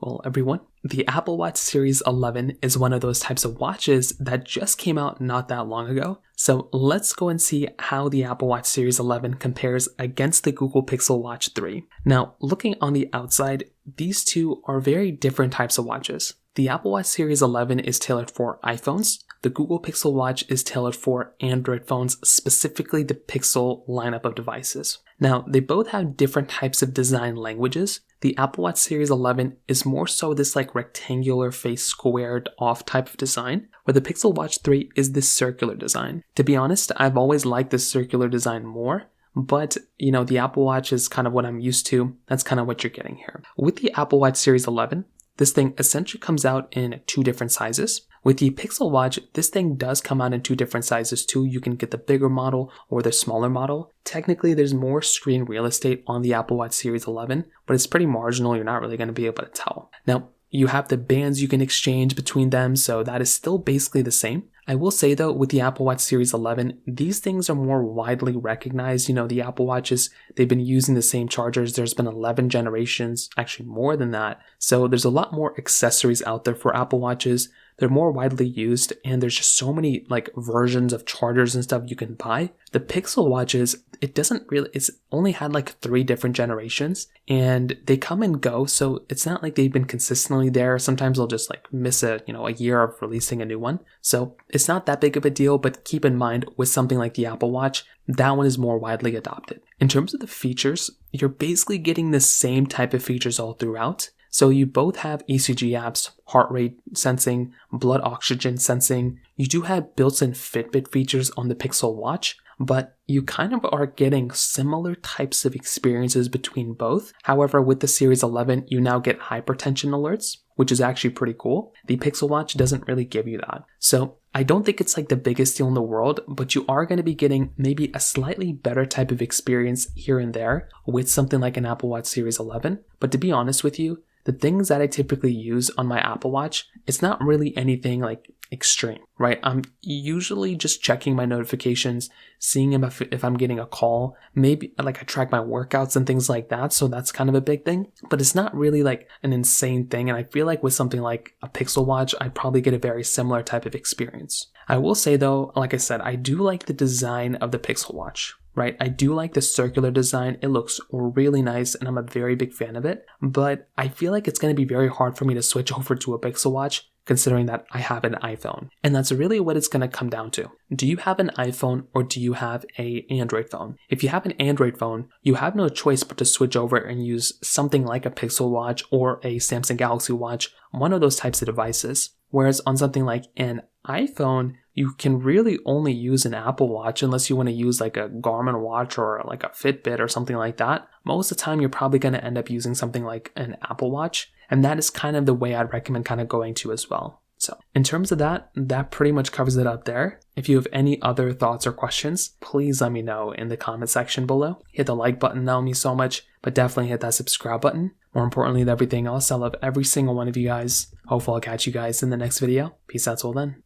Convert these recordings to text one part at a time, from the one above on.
Well, everyone, the Apple Watch Series 11 is one of those types of watches that just came out not that long ago. So let's go and see how the Apple Watch Series 11 compares against the Google Pixel Watch 3. Now, looking on the outside, these two are very different types of watches. The Apple Watch Series 11 is tailored for iPhones. The Google Pixel Watch is tailored for Android phones, specifically the Pixel lineup of devices. Now, they both have different types of design languages. The Apple Watch Series 11 is more so this like rectangular face squared off type of design, where the Pixel Watch 3 is this circular design. To be honest, I've always liked this circular design more, but the Apple Watch is kind of what I'm used to. That's kind of what you're getting here. With the Apple Watch Series 11, this thing essentially comes out in two different sizes. With the Pixel Watch, this thing does come out in two different sizes too. You can get the bigger model or the smaller model. Technically, there's more screen real estate on the Apple Watch Series 11, but it's pretty marginal. You're not really going to be able to tell. Now, you have the bands you can exchange between them, so that is still basically the same. I will say though, with the Apple Watch Series 11, these things are more widely recognized. The Apple Watches, they've been using the same chargers. There's been 11 generations, actually more than that. So there's a lot more accessories out there for Apple Watches. They're more widely used, and there's just so many versions of chargers and stuff you can buy. The Pixel Watches, it's only had 3 different generations, and they come and go, so it's not like they've been consistently there. Sometimes they'll just miss a year of releasing a new one. So it's not that big of a deal, but keep in mind with something like the Apple Watch, that one is more widely adopted. In terms of the features, you're basically getting the same type of features all throughout. So you both have ECG apps, heart rate sensing, blood oxygen sensing. You do have built-in Fitbit features on the Pixel Watch, but you kind of are getting similar types of experiences between both. However, with the Series 11, you now get hypertension alerts, which is actually pretty cool. The Pixel Watch doesn't really give you that. So I don't think it's the biggest deal in the world, but you are going to be getting maybe a slightly better type of experience here and there with something like an Apple Watch Series 11. But to be honest with you, the things that I typically use on my Apple Watch, it's not really anything extreme, right? I'm usually just checking my notifications, seeing if I'm getting a call. Maybe I track my workouts and things like that, so that's kind of a big thing. But it's not really an insane thing, and I feel with something like a Pixel Watch, I'd probably get a very similar type of experience. I will say though, like I said, I do like the design of the Pixel Watch. Right? I do like the circular design. It looks really nice and I'm a very big fan of it, but I feel it's going to be very hard for me to switch over to a Pixel Watch considering that I have an iPhone. And that's really what it's going to come down to. Do you have an iPhone or do you have an Android phone? If you have an Android phone, you have no choice but to switch over and use something like a Pixel Watch or a Samsung Galaxy Watch, one of those types of devices. Whereas on something like an iPhone, you can really only use an Apple Watch unless you want to use a Garmin watch or a Fitbit or something like that. Most of the time, you're probably going to end up using something like an Apple Watch. And that is kind of the way I'd recommend kind of going to as well. So in terms of that pretty much covers it up there. If you have any other thoughts or questions, please let me know in the comment section below. Hit the like button, that would mean so much, but definitely hit that subscribe button. More importantly than everything else, I love every single one of you guys. Hopefully I'll catch you guys in the next video. Peace out till then.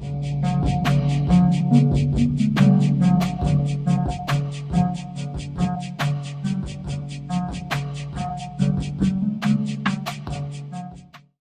Thank you.